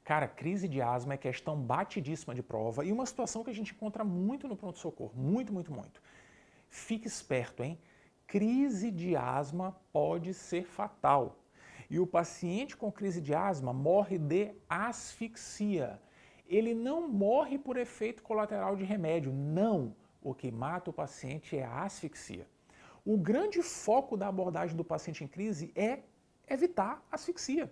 Cara, crise de asma é questão batidíssima de prova e uma situação que a gente encontra muito no pronto-socorro. Muito, muito, muito. Fique esperto, hein? Crise de asma pode ser fatal. E o paciente com crise de asma morre de asfixia. Ele não morre por efeito colateral de remédio, não. O que mata o paciente é a asfixia. O grande foco da abordagem do paciente em crise é evitar asfixia.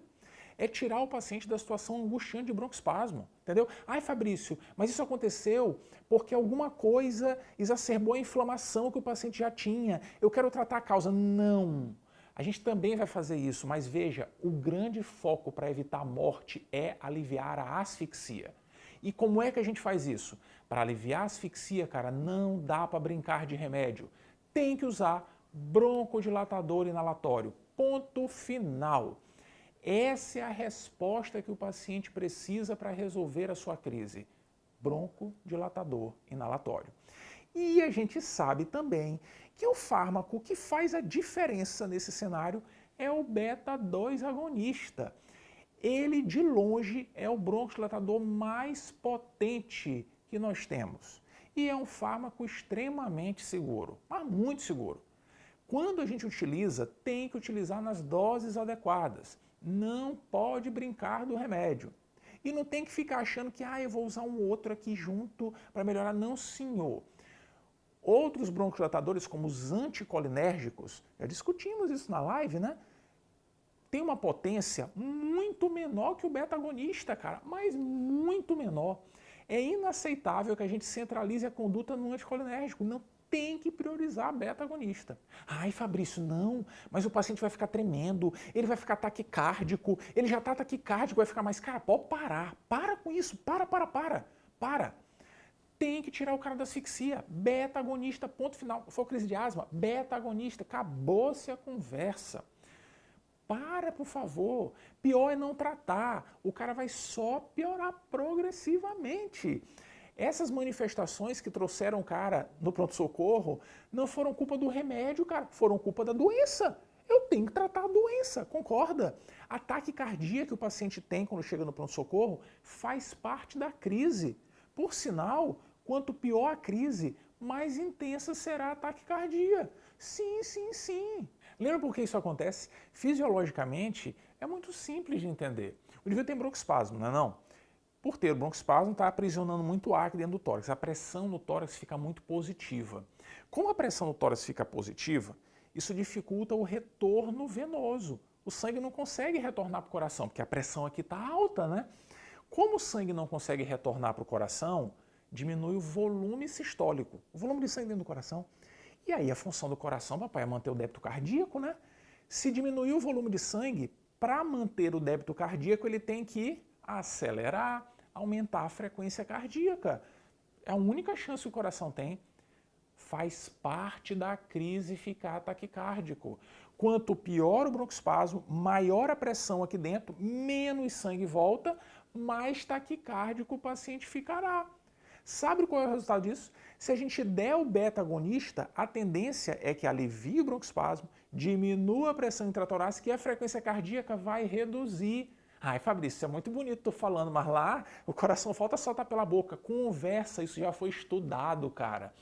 É tirar o paciente da situação angustiante de broncoespasmo, entendeu? Ai, Fabrício, mas isso aconteceu porque alguma coisa exacerbou a inflamação que o paciente já tinha. Eu quero tratar a causa. Não. A gente também vai fazer isso, mas veja, o grande foco para evitar a morte é aliviar a asfixia. E como é que a gente faz isso? Para aliviar a asfixia, cara, não dá para brincar de remédio. Tem que usar broncodilatador inalatório. Ponto final. Essa é a resposta que o paciente precisa para resolver a sua crise. Broncodilatador inalatório. E a gente sabe também que o fármaco que faz a diferença nesse cenário é o beta-2 agonista. Ele, de longe, é o broncodilatador mais potente que nós temos. E é um fármaco extremamente seguro, mas muito seguro. Quando a gente utiliza, tem que utilizar nas doses adequadas. Não pode brincar do remédio. E não tem que ficar achando que eu vou usar um outro aqui junto para melhorar. Não, senhor. Outros broncodilatadores, como os anticolinérgicos, já discutimos isso na live, né? Tem uma potência muito menor que o beta-agonista, cara, mas muito menor. É inaceitável que a gente centralize a conduta no anticolinérgico. Não tem que priorizar beta-agonista. Ai, Fabrício, não, mas o paciente vai ficar tremendo, ele vai ficar taquicárdico, ele já está taquicárdico, vai ficar mais... Cara, pode parar. Para com isso. Para. Tem que tirar o cara da asfixia. Beta-agonista, ponto final. For crise de asma, beta-agonista. Acabou-se a conversa. Para, por favor. Pior é não tratar. O cara vai só piorar progressivamente. Essas manifestações que trouxeram o cara no pronto-socorro não foram culpa do remédio, cara. Foram culpa da doença. Eu tenho que tratar a doença, concorda? Ataque cardíaco que o paciente tem quando chega no pronto-socorro faz parte da crise. Por sinal, quanto pior a crise, mais intensa será a ataque cardíaco. Sim. Lembra por que isso acontece? Fisiologicamente, é muito simples de entender. O indivíduo tem broncoespasmo, não é não? Por ter broncoespasmo, está aprisionando muito ar aqui dentro do tórax. A pressão no tórax fica muito positiva. Como a pressão no tórax fica positiva, isso dificulta o retorno venoso. O sangue não consegue retornar para o coração, porque a pressão aqui está alta, né? Como o sangue não consegue retornar para o coração, diminui o volume sistólico, o volume de sangue dentro do coração. E aí a função do coração, papai, é manter o débito cardíaco, né? Se diminuir o volume de sangue, para manter o débito cardíaco, ele tem que acelerar, aumentar a frequência cardíaca. É a única chance que o coração tem. Faz parte da crise ficar taquicárdico. Quanto pior o broncoespasmo, maior a pressão aqui dentro, menos sangue volta, mais taquicárdico o paciente ficará. Sabe qual é o resultado disso? Se a gente der o beta-agonista, a tendência é que alivie o broncoespasmo, diminua a pressão intratorácica e a frequência cardíaca vai reduzir. Ai, Fabrício, isso é muito bonito, tô falando, mas lá o coração falta soltar pela boca. Conversa, isso já foi estudado, cara.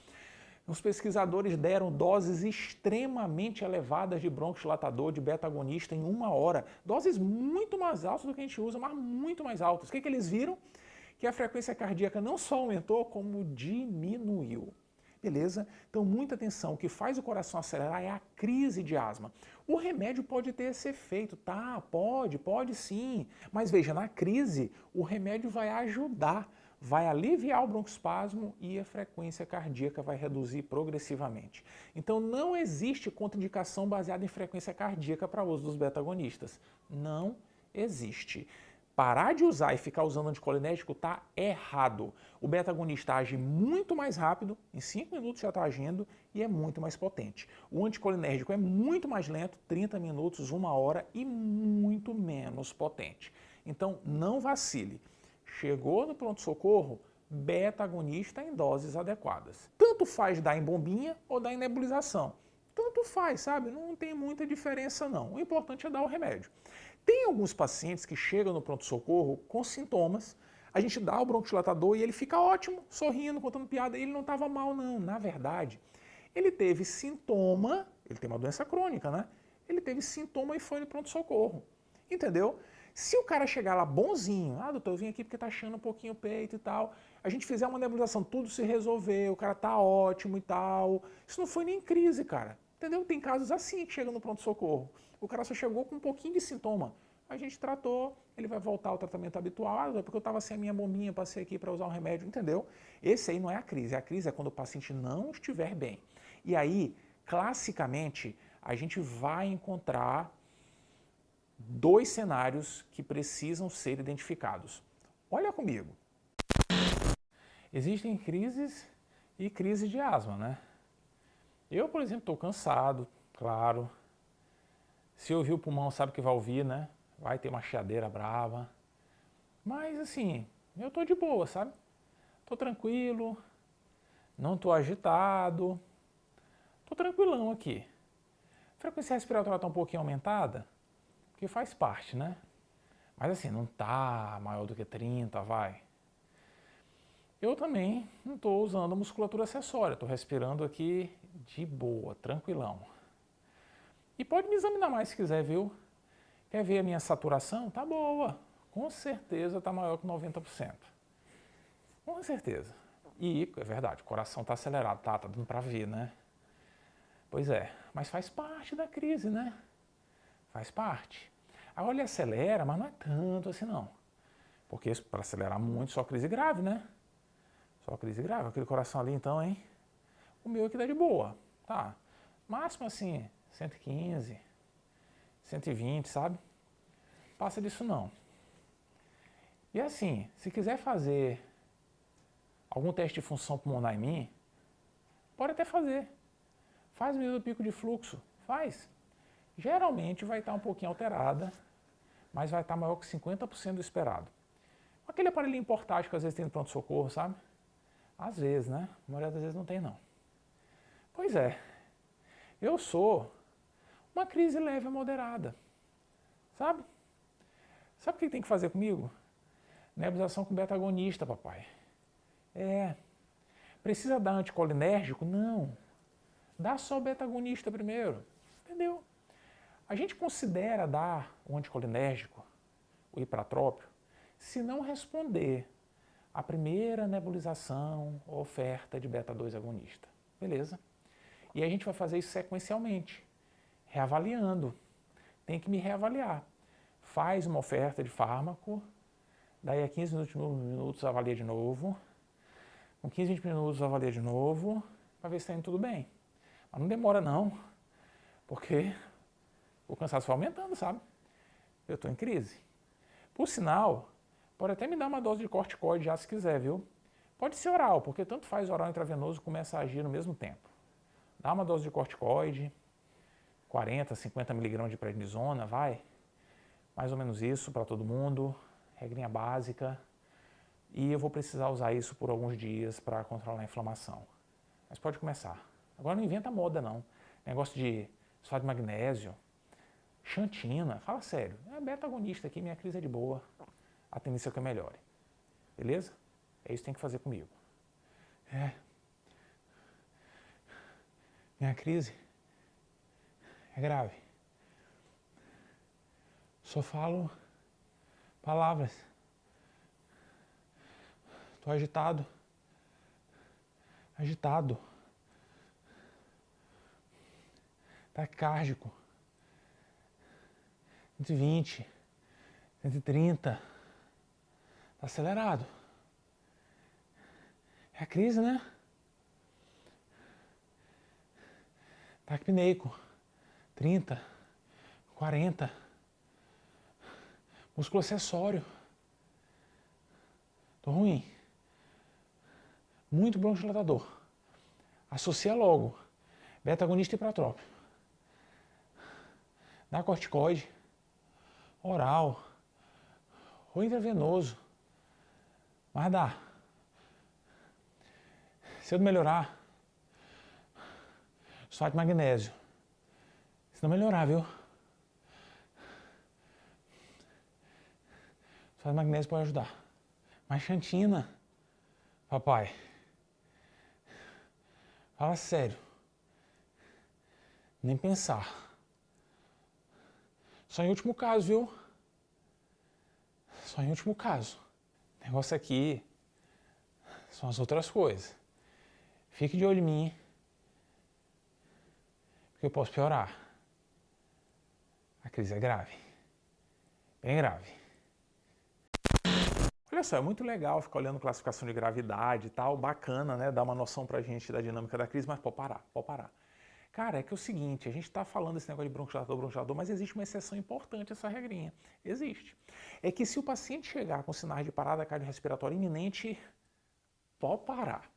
Os pesquisadores deram doses extremamente elevadas de broncodilatador, de beta-agonista em 1 hora. Doses muito mais altas do que a gente usa, mas muito mais altas. O que eles viram? Que a frequência cardíaca não só aumentou, como diminuiu. Beleza? Então, muita atenção. O que faz o coração acelerar é a crise de asma. O remédio pode ter esse efeito, tá? Pode sim. Mas veja, na crise, o remédio vai ajudar, vai aliviar o broncoespasmo e a frequência cardíaca vai reduzir progressivamente. Então, não existe contraindicação baseada em frequência cardíaca para o uso dos beta-agonistas. Não existe. Parar de usar e ficar usando anticolinérgico está errado. O beta-agonista age muito mais rápido, em 5 minutos já está agindo e é muito mais potente. O anticolinérgico é muito mais lento, 30 minutos, 1 hora e muito menos potente. Então não vacile. Chegou no pronto-socorro, beta-agonista em doses adequadas. Tanto faz dar em bombinha ou dar em nebulização. Tanto faz, sabe? Não tem muita diferença não. O importante é dar o remédio. Tem alguns pacientes que chegam no pronto-socorro com sintomas, a gente dá o bronquidilatador e ele fica ótimo, sorrindo, contando piada, e ele não estava mal não. Na verdade, ele teve sintoma, ele tem uma doença crônica, né? Ele teve sintoma e foi no pronto-socorro, entendeu? Se o cara chegar lá bonzinho, doutor, eu vim aqui porque tá achando um pouquinho o peito e tal, a gente fizer uma nebulização, tudo se resolveu, o cara tá ótimo e tal, isso não foi nem crise, cara, entendeu? Tem casos assim que chegam no pronto-socorro, o cara só chegou com um pouquinho de sintoma, a gente tratou, ele vai voltar ao tratamento habitual, porque eu estava sem a minha bombinha, passei aqui para usar um remédio, entendeu? Esse aí não é a crise é quando o paciente não estiver bem. E aí, classicamente, a gente vai encontrar dois cenários que precisam ser identificados. Olha comigo. Existem crises e crises de asma, né? Eu, por exemplo, estou cansado, claro. Se ouvir o pulmão, sabe que vai ouvir, né? Vai ter uma chiadeira brava. Mas, assim, eu estou de boa, sabe? Estou tranquilo, não estou agitado, estou tranquilão aqui. A frequência respiratória está um pouquinho aumentada, que faz parte, né? Mas assim, não tá maior do que 30, vai. Eu também não estou usando musculatura acessória, estou respirando aqui de boa, tranquilão. E pode me examinar mais se quiser, viu? Quer ver a minha saturação? Tá boa, com certeza tá maior que 90%. Com certeza. E, é verdade, o coração tá acelerado, tá dando para ver, né? Pois é, mas faz parte da crise, né? Faz parte. Agora ele acelera, mas não é tanto assim não. Porque para acelerar muito, só crise grave, né? Só crise grave. Aquele coração ali então, hein? O meu aqui tá de boa, tá? Máximo assim, 115, 120, sabe? Passa disso não. E assim, se quiser fazer algum teste de função pulmonar em mim, pode até fazer. Faz medida do pico de fluxo, faz. Geralmente vai estar um pouquinho alterada, mas vai estar maior que 50% do esperado. Aquele aparelhinho portátil que às vezes tem no pronto-socorro, sabe? Às vezes, né? A maioria das vezes não tem, não. Pois é, eu sou uma crise leve a moderada, sabe? Sabe o que tem que fazer comigo? Nebulização com beta-agonista, papai. Precisa dar anticolinérgico? Não. Dá só beta-agonista primeiro, entendeu? A gente considera dar o anticolinérgico, o hipratrópio, se não responder à primeira nebulização ou oferta de beta-2 agonista. Beleza? E a gente vai fazer isso sequencialmente, reavaliando. Tem que me reavaliar. Faz uma oferta de fármaco, daí a 15 minutos avalia de novo, com 15, 20 minutos avalia de novo, para ver se está indo tudo bem. Mas não demora não, porque o cansaço vai aumentando, sabe? Eu estou em crise. Por sinal, pode até me dar uma dose de corticoide já se quiser, viu? Pode ser oral, porque tanto faz oral e intravenoso começa a agir no mesmo tempo. Dá uma dose de corticoide, 40, 50 miligramas de prednisona, vai. Mais ou menos isso para todo mundo, regrinha básica. E eu vou precisar usar isso por alguns dias para controlar a inflamação. Mas pode começar. Agora não inventa moda não. Negócio de sulfato de magnésio, xantina, fala sério. É beta-agonista aqui, minha crise é de boa. A tendência é que eu melhore. Beleza? É isso que tem que fazer comigo. Minha crise é grave. Só falo palavras. Tô agitado. Taquicárdico. 120, 130. Tá acelerado. É a crise, né? Taquipneico. 30, 40. Músculo acessório. Tô ruim. Muito bronquidilatador. Associa logo. Beta-agonista e hipratrópio. Dá corticoide. Oral. Ou intravenoso. Mas dá. Se eu melhorar, sulfato de magnésio. Se não melhorar, viu? Faz magnésio pode ajudar. Mas xantina, papai, fala sério. Nem pensar. Só em último caso, viu? Só em último caso. O negócio aqui são as outras coisas. Fique de olho em mim, porque eu posso piorar. A crise é grave. Bem grave. Olha só, é muito legal ficar olhando classificação de gravidade e tal, bacana, né? Dá uma noção pra gente da dinâmica da crise, mas pode parar. Cara, é que é o seguinte, a gente está falando desse negócio de bronquidilatador, mas existe uma exceção importante a essa regrinha. Existe. É que se o paciente chegar com sinais de parada cardiorrespiratória iminente, pode parar.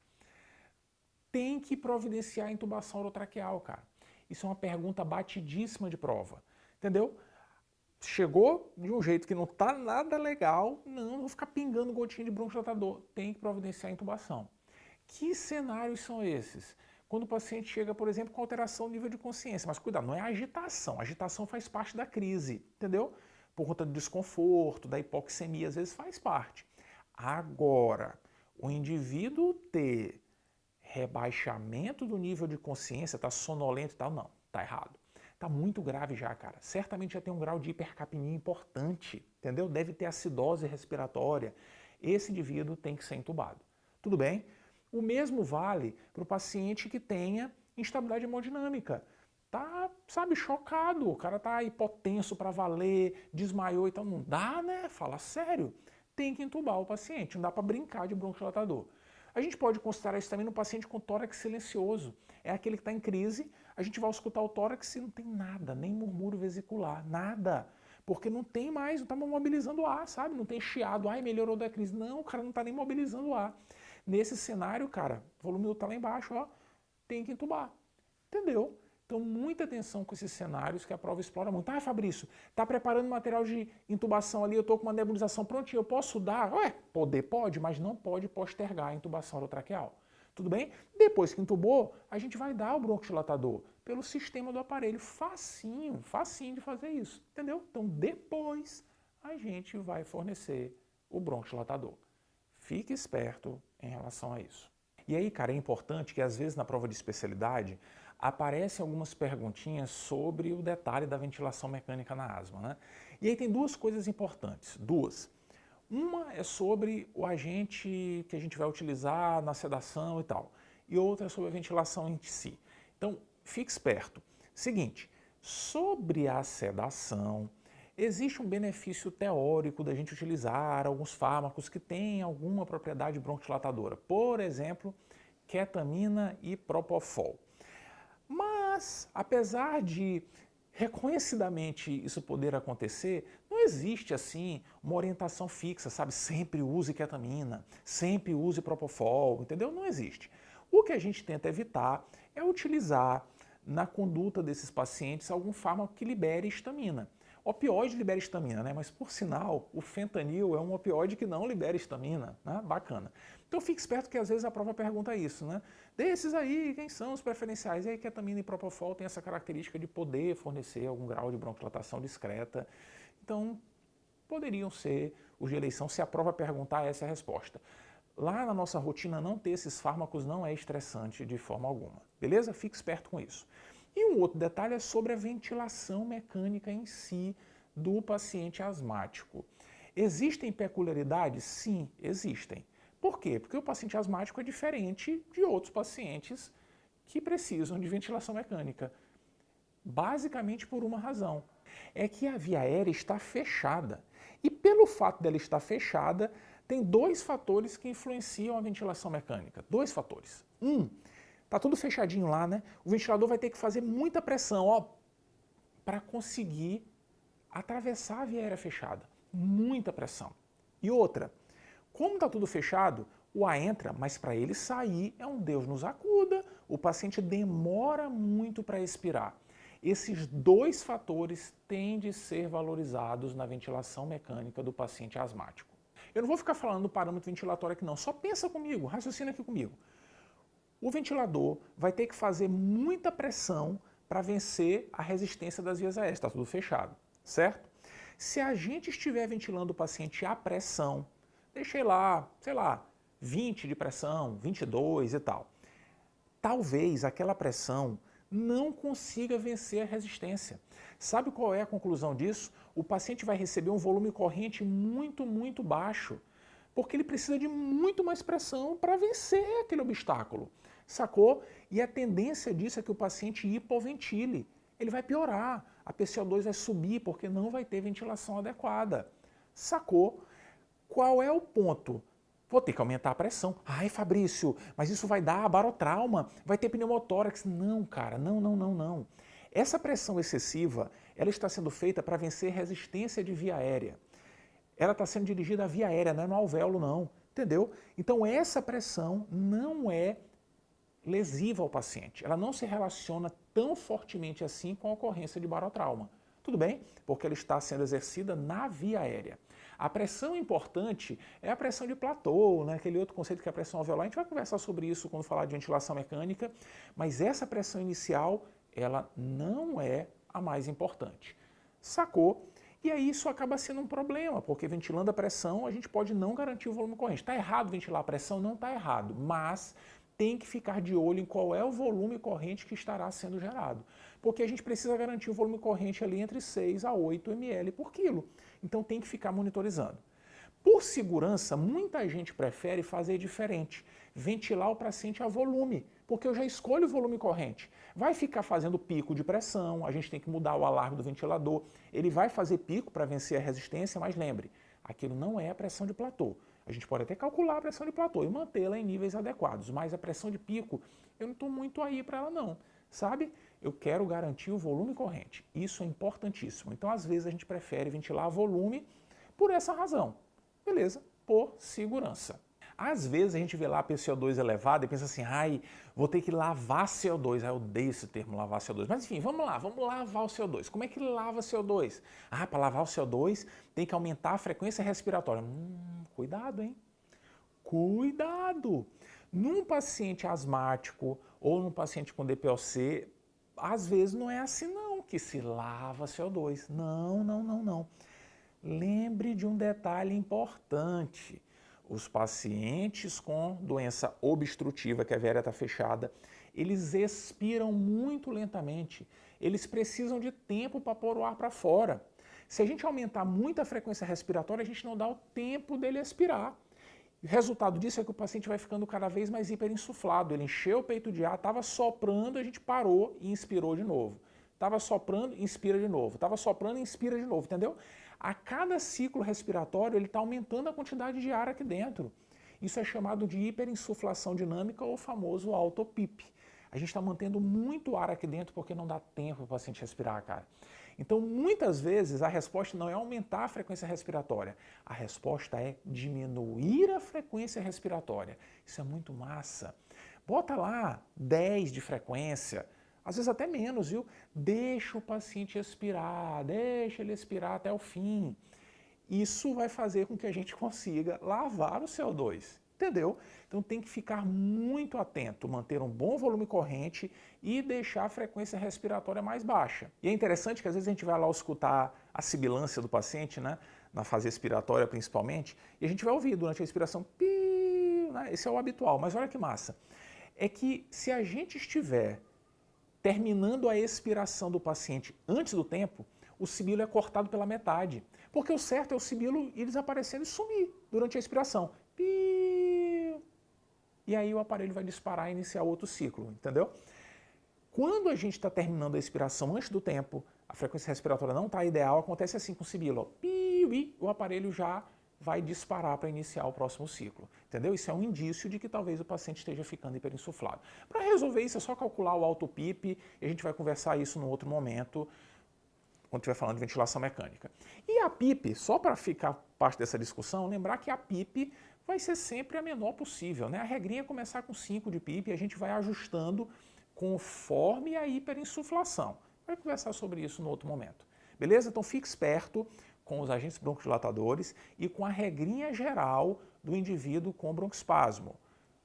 Tem que providenciar a intubação orotraqueal, cara. Isso é uma pergunta batidíssima de prova, entendeu? Chegou de um jeito que não está nada legal, não vou ficar pingando gotinha de bronquidilatador. Tem que providenciar a intubação. Que cenários são esses? Quando o paciente chega, por exemplo, com alteração do nível de consciência. Mas cuidado, não é agitação. A agitação faz parte da crise, entendeu? Por conta do desconforto, da hipoxemia, às vezes faz parte. Agora, o indivíduo ter rebaixamento do nível de consciência, está sonolento e tal, não, está errado. Está muito grave já, cara. Certamente já tem um grau de hipercapnia importante, entendeu? Deve ter acidose respiratória. Esse indivíduo tem que ser entubado. Tudo bem? O mesmo vale para o paciente que tenha instabilidade hemodinâmica. Tá, sabe, chocado, o cara tá hipotenso para valer, desmaiou, então não dá, né? Fala sério. Tem que entubar o paciente, não dá para brincar de bronquidilatador. A gente pode considerar isso também no paciente com tórax silencioso. É aquele que está em crise, a gente vai escutar o tórax e não tem nada, nem murmúrio vesicular, nada. Porque não tem mais, não está mobilizando o ar, sabe? Não tem chiado, ai, melhorou da crise. Não, o cara não está nem mobilizando o ar. Nesse cenário, cara, o volume do tá lá embaixo, ó, tem que entubar. Entendeu? Então, muita atenção com esses cenários que a prova explora muito. Ah, Fabrício, tá preparando material de intubação ali, eu tô com uma nebulização prontinha, eu posso dar? Ué, poder pode, mas não pode postergar a intubação orotraqueal. Tudo bem? Depois que entubou, a gente vai dar o bronquidilatador pelo sistema do aparelho. Facinho, facinho de fazer isso, entendeu? Então, depois a gente vai fornecer o bronquidilatador. Fique esperto em relação a isso. E aí, cara, é importante que às vezes na prova de especialidade aparecem algumas perguntinhas sobre o detalhe da ventilação mecânica na asma, né? E aí tem duas coisas importantes, duas. Uma é sobre o agente que a gente vai utilizar na sedação e tal, e outra é sobre a ventilação em si. Então, fique esperto. Seguinte, sobre a sedação, existe um benefício teórico da gente utilizar alguns fármacos que têm alguma propriedade bronquidilatadora. Por exemplo, ketamina e propofol. Mas, apesar de reconhecidamente isso poder acontecer, não existe assim uma orientação fixa, sabe? Sempre use ketamina, sempre use propofol, entendeu? Não existe. O que a gente tenta evitar é utilizar na conduta desses pacientes algum fármaco que libere histamina. Opioide libera histamina, né? Mas por sinal, o fentanil é um opioide que não libera histamina, né? Bacana. Então fique esperto que às vezes a prova pergunta isso, né? Desses aí, quem são os preferenciais? E aí ketamina e propofol têm essa característica de poder fornecer algum grau de broncodilatação discreta. Então, poderiam ser os de eleição se a prova perguntar essa é a resposta. Lá na nossa rotina, não ter esses fármacos não é estressante de forma alguma, beleza? Fique esperto com isso. E um outro detalhe é sobre a ventilação mecânica em si do paciente asmático. Existem peculiaridades? Sim, existem. Por quê? Porque o paciente asmático é diferente de outros pacientes que precisam de ventilação mecânica. Basicamente por uma razão. É que a via aérea está fechada. E pelo fato dela estar fechada, tem dois fatores que influenciam a ventilação mecânica. Dois fatores. Tá tudo fechadinho lá, né? O ventilador vai ter que fazer muita pressão, ó, para conseguir atravessar a via aérea fechada. Muita pressão. E outra, como tá tudo fechado, o ar entra, mas para ele sair é um Deus nos acuda. O paciente demora muito para expirar. Esses dois fatores têm de ser valorizados na ventilação mecânica do paciente asmático. Eu não vou ficar falando do parâmetro ventilatório aqui não, só pensa comigo, raciocina aqui comigo. O ventilador vai ter que fazer muita pressão para vencer a resistência das vias aéreas, está tudo fechado, certo? Se a gente estiver ventilando o paciente à pressão, deixei lá, sei lá, 20 de pressão, 22 e tal, talvez aquela pressão não consiga vencer a resistência. Sabe qual é a conclusão disso? O paciente vai receber um volume corrente muito baixo, porque ele precisa de muito mais pressão para vencer aquele obstáculo, sacou? E a tendência disso é que o paciente hipoventile. Ele vai piorar, a PCO2 vai subir porque não vai ter ventilação adequada, sacou? Qual é o ponto? Vou ter que aumentar a pressão. Ai, Fabrício, mas isso vai dar barotrauma, vai ter pneumotórax. Não, cara, não. Essa pressão excessiva, ela está sendo feita para vencer resistência de via aérea. Ela está sendo dirigida à via aérea, não é no alvéolo, não. Entendeu? Então, essa pressão não é lesiva ao paciente. Ela não se relaciona tão fortemente assim com a ocorrência de barotrauma. Tudo bem? Porque ela está sendo exercida na via aérea. A pressão importante é a pressão de platô, né? Aquele outro conceito que é a pressão alveolar. A gente vai conversar sobre isso quando falar de ventilação mecânica, mas essa pressão inicial, ela não é a mais importante. Sacou? E aí isso acaba sendo um problema, porque ventilando a pressão a gente pode não garantir o volume corrente. Está errado ventilar a pressão? Não está errado, mas tem que ficar de olho em qual é o volume corrente que estará sendo gerado. Porque a gente precisa garantir o volume corrente ali entre 6 a 8 ml por quilo. Então tem que ficar monitorizando. Por segurança, muita gente prefere fazer diferente. Ventilar o paciente a volume, porque eu já escolho o volume corrente. Vai ficar fazendo pico de pressão, a gente tem que mudar o alarme do ventilador. Ele vai fazer pico para vencer a resistência, mas lembre, aquilo não é a pressão de platô. A gente pode até calcular a pressão de platô e mantê-la em níveis adequados, mas a pressão de pico, eu não estou muito aí para ela não, sabe? Eu quero garantir o volume corrente, isso é importantíssimo. Então, às vezes, a gente prefere ventilar a volume por essa razão, beleza? Por segurança. Às vezes a gente vê lá a PCO2 elevada e pensa assim, ai, vou ter que lavar CO2. Eu odeio esse termo, lavar CO2. Mas enfim, vamos lá, vamos lavar o CO2. Como é que lava CO2? Ah, para lavar o CO2 tem que aumentar a frequência respiratória. Cuidado, hein? Cuidado! Num paciente asmático ou num paciente com DPOC, às vezes não é assim não, que se lava CO2. Não. Lembre de um detalhe importante. Os pacientes com doença obstrutiva, que a veia está fechada, eles expiram muito lentamente. Eles precisam de tempo para pôr o ar para fora. Se a gente aumentar muito a frequência respiratória, a gente não dá o tempo dele expirar. O resultado disso é que o paciente vai ficando cada vez mais hiperinsuflado. Ele encheu o peito de ar, estava soprando, a gente parou e inspirou de novo. Estava soprando, inspira de novo. Estava soprando, inspira de novo, entendeu? A cada ciclo respiratório, ele está aumentando a quantidade de ar aqui dentro. Isso é chamado de hiperinsuflação dinâmica ou famoso autopip. A gente está mantendo muito ar aqui dentro porque não dá tempo para o paciente respirar, cara. Então, muitas vezes, a resposta não é aumentar a frequência respiratória. A resposta é diminuir a frequência respiratória. Isso é muito massa. Bota lá 10 de frequência, às vezes até menos, viu? Deixa o paciente expirar, deixa ele expirar até o fim. Isso vai fazer com que a gente consiga lavar o CO2, entendeu? Então tem que ficar muito atento, manter um bom volume corrente e deixar a frequência respiratória mais baixa. E é interessante que às vezes a gente vai lá escutar a sibilância do paciente, né? Na fase expiratória principalmente, e a gente vai ouvir durante a expiração, pi, né? Esse é o habitual, mas olha que massa. É que se a gente estiver terminando a expiração do paciente antes do tempo, o sibilo é cortado pela metade. Porque o certo é o sibilo ir desaparecendo e sumir durante a expiração. E aí o aparelho vai disparar e iniciar outro ciclo, entendeu? Quando a gente está terminando a expiração antes do tempo, a frequência respiratória não está ideal, acontece assim com o sibilo. O aparelho já vai disparar para iniciar o próximo ciclo, entendeu? Isso é um indício de que talvez o paciente esteja ficando hiperinsuflado. Para resolver isso é só calcular o autopip e a gente vai conversar isso num outro momento, quando estiver falando de ventilação mecânica. E a PIP, só para ficar parte dessa discussão, lembrar que a PIP vai ser sempre a menor possível, né? A regrinha é começar com 5 de PIP e a gente vai ajustando conforme a hiperinsuflação. Vai conversar sobre isso no outro momento. Beleza? Então fique esperto com os agentes broncodilatadores e com a regrinha geral do indivíduo com broncoespasmo.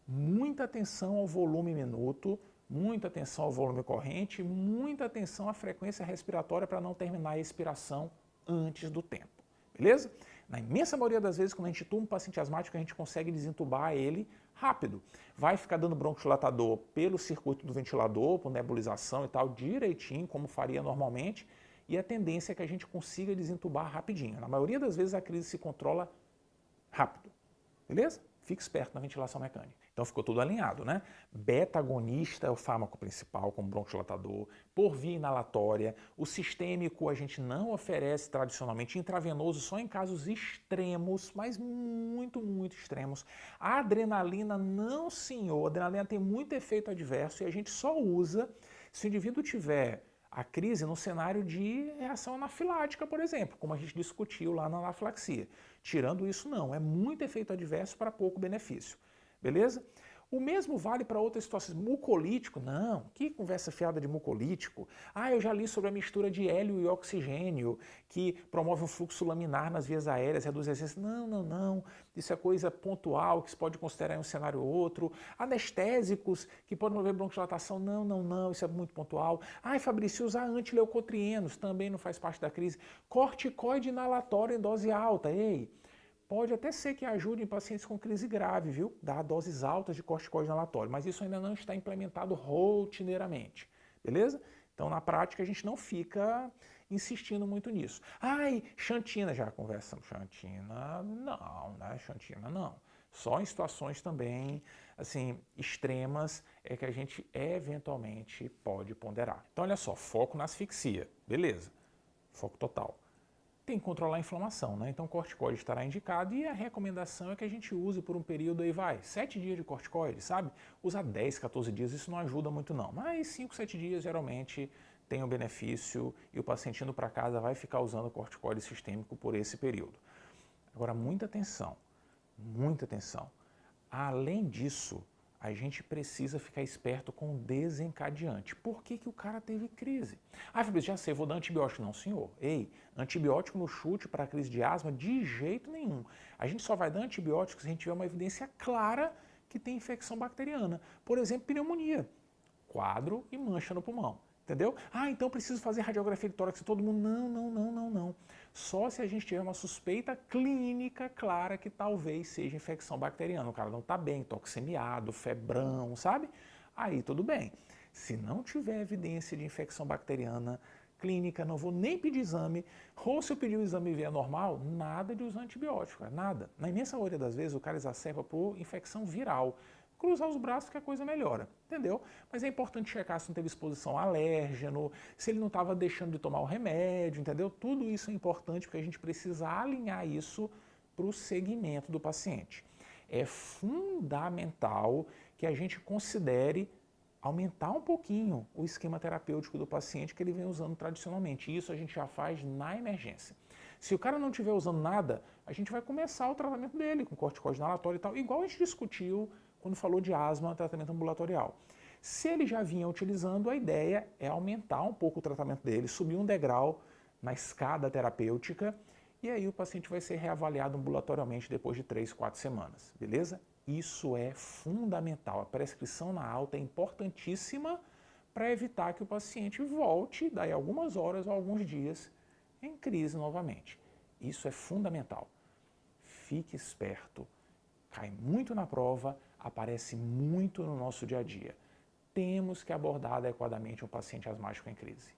Muita atenção ao volume minuto, muita atenção ao volume corrente, muita atenção à frequência respiratória para não terminar a expiração antes do tempo, beleza? Na imensa maioria das vezes, quando a gente intuba um paciente asmático, a gente consegue desentubar ele rápido. Vai ficar dando bronquiodilatador pelo circuito do ventilador, por nebulização e tal, direitinho, como faria normalmente, e a tendência é que a gente consiga desentubar rapidinho. Na maioria das vezes a crise se controla rápido, beleza? Fique esperto na ventilação mecânica. Então ficou tudo alinhado, né? Beta-agonista é o fármaco principal, como bronquiodilatador, por via inalatória. O sistêmico a gente não oferece tradicionalmente, intravenoso só em casos extremos, mas muito, muito extremos. A adrenalina não, senhor. A adrenalina tem muito efeito adverso e a gente só usa se o indivíduo tiver a crise no cenário de reação anafilática, por exemplo, como a gente discutiu lá na anafilaxia. Tirando isso, não. É muito efeito adverso para pouco benefício. Beleza? O mesmo vale para outras situações. Mucolítico? Não. Que conversa fiada de mucolítico? Ah, eu já li sobre a mistura de hélio e oxigênio, que promove um fluxo laminar nas vias aéreas, reduz a resistência. Não, não, não. Isso é coisa pontual, que se pode considerar em um cenário ou outro. Anestésicos, que podem promover bronquodilatação. Não, não, não. Isso é muito pontual. Ah, Fabrício, usar antileucotrienos também não faz parte da crise. Corticoide inalatório em dose alta. Ei! Pode até ser que ajude em pacientes com crise grave, viu? Dar doses altas de corticoide inalatório, mas isso ainda não está implementado rotineiramente, beleza? Então, na prática, a gente não fica insistindo muito nisso. Ai, xantina, já conversamos. Xantina, não, né? Xantina, não. Só em situações também, assim, extremas é que a gente eventualmente pode ponderar. Então, olha só, foco na asfixia, beleza? Foco total. Tem que controlar a inflamação, né? Então o corticoide estará indicado e a recomendação é que a gente use por um período aí, 7 dias de corticoide, sabe? Usar 10, 14 dias, isso não ajuda muito não, mas 5, 7 dias geralmente tem um benefício e o paciente indo para casa vai ficar usando corticoide sistêmico por esse período. Agora, muita atenção, muita atenção. Além disso, a gente precisa ficar esperto com o desencadeante. Por que o cara teve crise? Ah, Fabrício, já sei, vou dar antibiótico. Não, senhor. Ei, antibiótico no chute para a crise de asma, de jeito nenhum. A gente só vai dar antibiótico se a gente tiver uma evidência clara que tem infecção bacteriana. Por exemplo, pneumonia, quadro e mancha no pulmão. Entendeu? Ah, então preciso fazer radiografia de tórax. Todo mundo, não, não, não, não, não. Só se a gente tiver uma suspeita clínica clara que talvez seja infecção bacteriana. O cara não está bem, toxemiado, febrão, sabe? Aí tudo bem. Se não tiver evidência de infecção bacteriana clínica, não vou nem pedir exame, ou se eu pedir o exame e vier normal, nada de usar antibiótico, nada. Na imensa maioria das vezes o cara exacerba por infecção viral. Cruzar os braços que a coisa melhora, entendeu? Mas é importante checar se não teve exposição a alérgeno, se ele não estava deixando de tomar o remédio, entendeu? Tudo isso é importante porque a gente precisa alinhar isso para o segmento do paciente. É fundamental que a gente considere aumentar um pouquinho o esquema terapêutico do paciente que ele vem usando tradicionalmente. Isso a gente já faz na emergência. Se o cara não estiver usando nada, a gente vai começar o tratamento dele com corticoide inalatório e tal, igual a gente discutiu quando falou de asma, tratamento ambulatorial. Se ele já vinha utilizando, a ideia é aumentar um pouco o tratamento dele, subir um degrau na escada terapêutica e aí o paciente vai ser reavaliado ambulatorialmente depois de 3, 4 semanas, beleza? Isso é fundamental. A prescrição na alta é importantíssima para evitar que o paciente volte, daí algumas horas ou alguns dias, em crise novamente. Isso é fundamental. Fique esperto. Cai muito na prova, aparece muito no nosso dia a dia. Temos que abordar adequadamente um paciente asmático em crise.